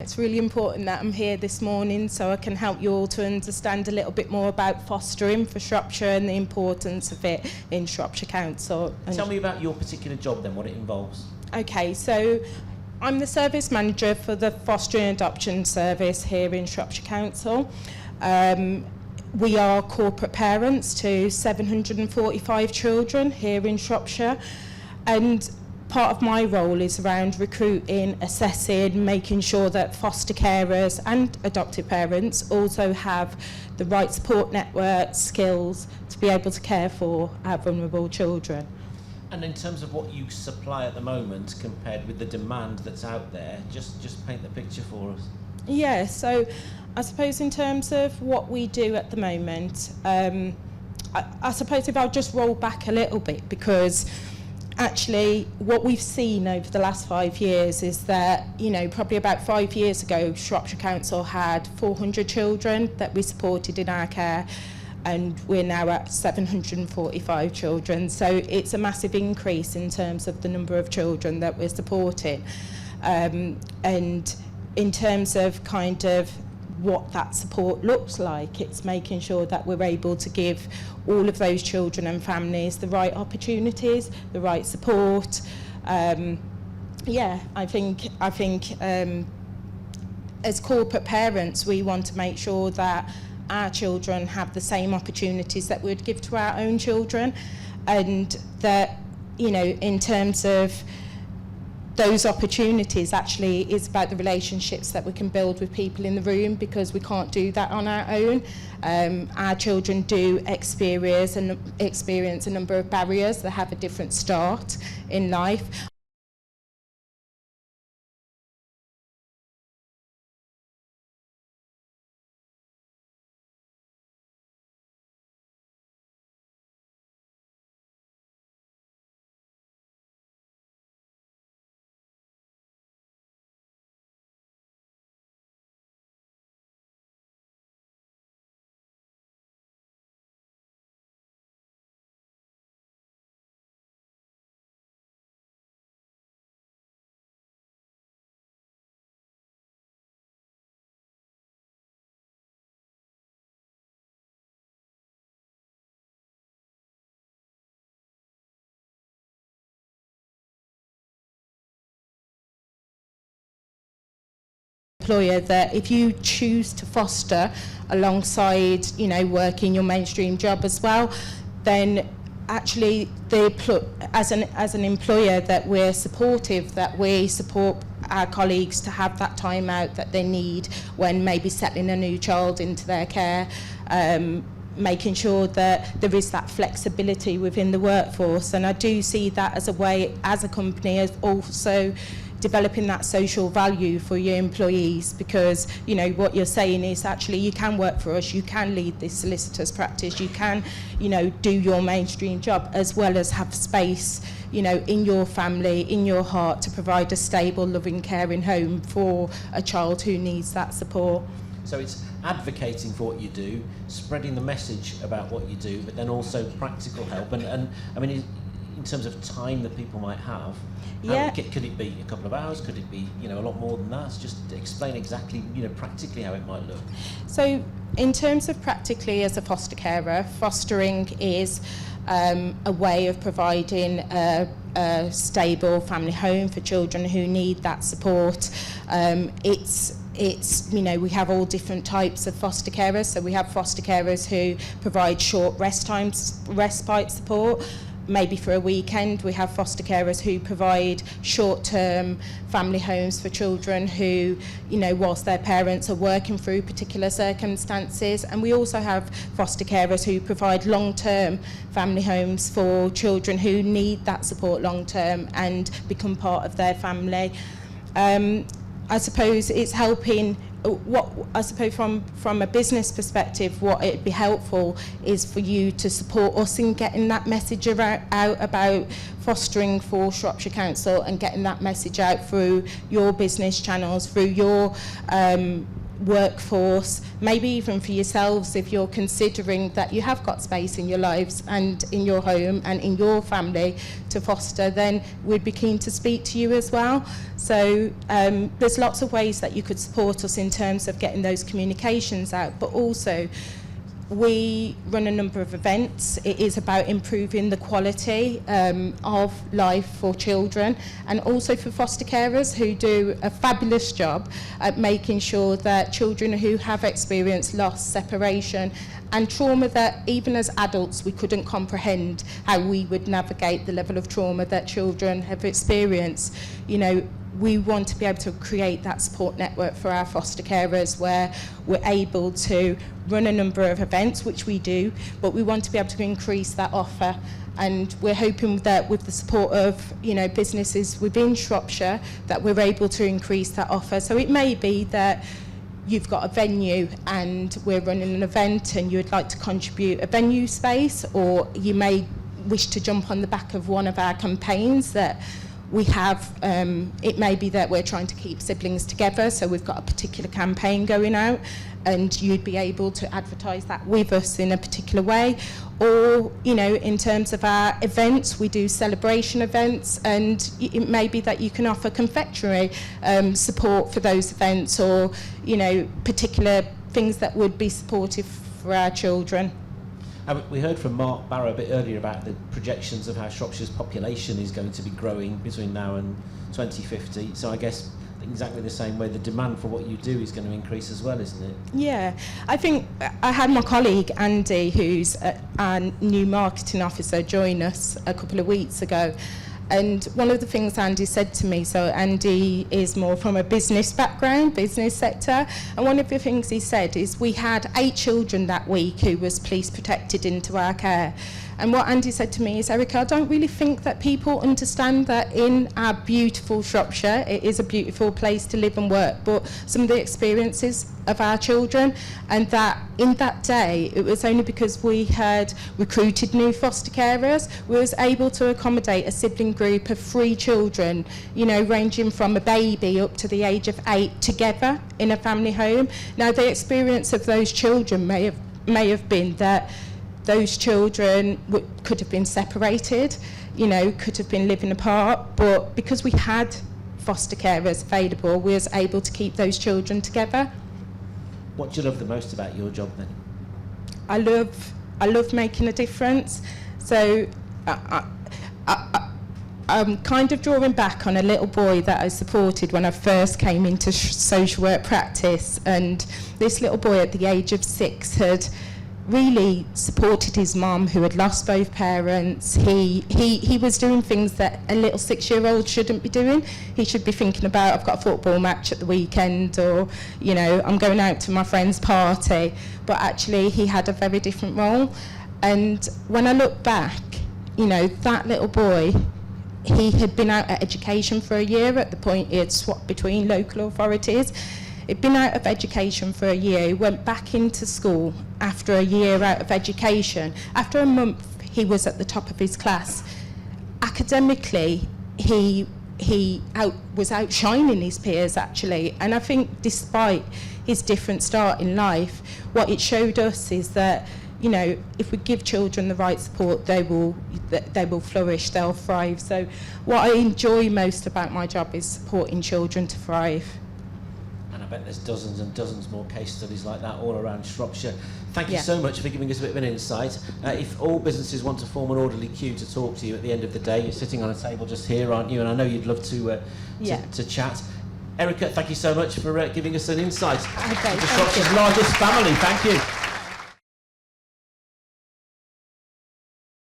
It's really important that I'm here this morning so I can help you all to understand a little bit more about fostering for Shropshire and the importance of it in Shropshire Council. Tell me about your particular job then, what it involves. Okay, so I'm the service manager for the fostering and adoption service here in Shropshire Council. We are corporate parents to 745 children here in Shropshire, and part of my role is around recruiting, assessing, making sure that foster carers and adoptive parents also have the right support network, skills to be able to care for our vulnerable children. And in terms of what you supply at the moment compared with the demand that's out there, just paint the picture for us. Yeah, so I suppose in terms of what we do at the moment, I suppose if I'll just roll back a little bit, because actually what we've seen over the last 5 years is that, probably about 5 years ago, Shropshire Council had 400 children that we supported in our care, and we're now at 745 children. So it's a massive increase in terms of the number of children that we're supporting. And in terms of kind of what that support looks like, it's making sure that we're able to give all of those children and families the right opportunities, the right support. I think as corporate parents, we want to make sure that our children have the same opportunities that we'd give to our own children, and that, in terms of those opportunities, actually is about the relationships that we can build with people in the room, because we can't do that on our own. Our children do experience a number of barriers. They have a different start in life. Employer that if you choose to foster alongside, working your mainstream job as well, then actually as an employer that we're supportive, that we support our colleagues to have that time out that they need when maybe settling a new child into their care, making sure that there is that flexibility within the workforce. And I do see that as a way, as a company, as also developing that social value for your employees, because what you're saying is actually you can work for us, you can lead this solicitor's practice, you can do your mainstream job as well as have space in your family, in your heart, to provide a stable, loving, caring home for a child who needs that support. So it's advocating for what you do, spreading the message about what you do, but then also practical help. And I mean, in terms of time that people might have, could it be a couple of hours? Could it be a lot more than that? Just explain exactly practically how it might look. So in terms of practically, as a foster carer, fostering is a way of providing a stable family home for children who need that support. We have all different types of foster carers. So we have foster carers who provide short respite support, maybe for a weekend. We have foster carers who provide short-term family homes for children who, whilst their parents are working through particular circumstances. And we also have foster carers who provide long-term family homes for children who need that support long-term and become part of their family. I suppose it's helping. From a business perspective, what it'd be helpful is for you to support us in getting that message out about fostering for Shropshire Council, and getting that message out through your business channels, through your workforce, maybe even for yourselves if you're considering that you have got space in your lives and in your home and in your family to foster, then we'd be keen to speak to you as well. So there's lots of ways that you could support us in terms of getting those communications out, but also we run a number of events. It is about improving the quality of life for children and also for foster carers who do a fabulous job at making sure that children who have experienced loss, separation and trauma that even as adults we couldn't comprehend how we would navigate the level of trauma that children have experienced. You know, we want to be able to create that support network for our foster carers where we're able to run a number of events, which we do, but we want to be able to increase that offer. And we're hoping that with the support of, you know, businesses within Shropshire, that we're able to increase that offer. So it may be that you've got a venue and we're running an event and you'd like to contribute a venue space, or you may wish to jump on the back of one of our campaigns that we have. It may be that we're trying to keep siblings together, so we've got a particular campaign going out and you'd be able to advertise that with us in a particular way. Or, you know, in terms of our events, we do celebration events, and it may be that you can offer confectionery support for those events, or, you know, particular things that would be supportive for our children. We heard from Mark Barrow a bit earlier about the projections of how Shropshire's population is going to be growing between now and 2050. So I guess exactly the same way the demand for what you do is going to increase as well, isn't it? Yeah, I think I had my colleague Andy, who's our new marketing officer, join us a couple of weeks ago. And one of the things Andy said to me, so Andy is more from a business background, business sector, and one of the things he said is we had 8 children that week who was police protected into our care. And what Andy said to me is, Erika, I don't really think that people understand that in our beautiful Shropshire, it is a beautiful place to live and work, but some of the experiences of our children, and that in that day, it was only because we had recruited new foster carers, we was able to accommodate a sibling group of 3 children, you know, ranging from a baby up to the age of 8 together in a family home. Now, the experience of those children may have been that those children could have been separated, you know, could have been living apart, but because we had foster carers available, we was able to keep those children together. What do you love the most about your job then? I love making a difference. So I'm kind of drawing back on a little boy that I supported when I first came into social work practice, and this little boy at the age of 6 had really supported his mum who had lost both parents. He was doing things that a little 6-year-old shouldn't be doing. He should be thinking about, I've got a football match at the weekend, or, you know, I'm going out to my friend's party. But actually he had a very different role. And when I look back, you know, that little boy, he had been out at education for a year at the point he had swapped between local authorities. He'd been out of education for a year. He went back into school after a year out of education. After a month, he was at the top of his class. Academically, he was outshining his peers, actually. And I think despite his different start in life, what it showed us is that, you know, if we give children the right support, they will flourish, they'll thrive. So what I enjoy most about my job is supporting children to thrive. I bet there's dozens and dozens more case studies like that all around Shropshire. Thank you so much for giving us a bit of an insight. If all businesses want to form an orderly queue to talk to you at the end of the day, you're sitting on a table just here, aren't you? And I know you'd love to chat. Erika, thank you so much for giving us an insight. Okay, to Shropshire's largest family. Thank you.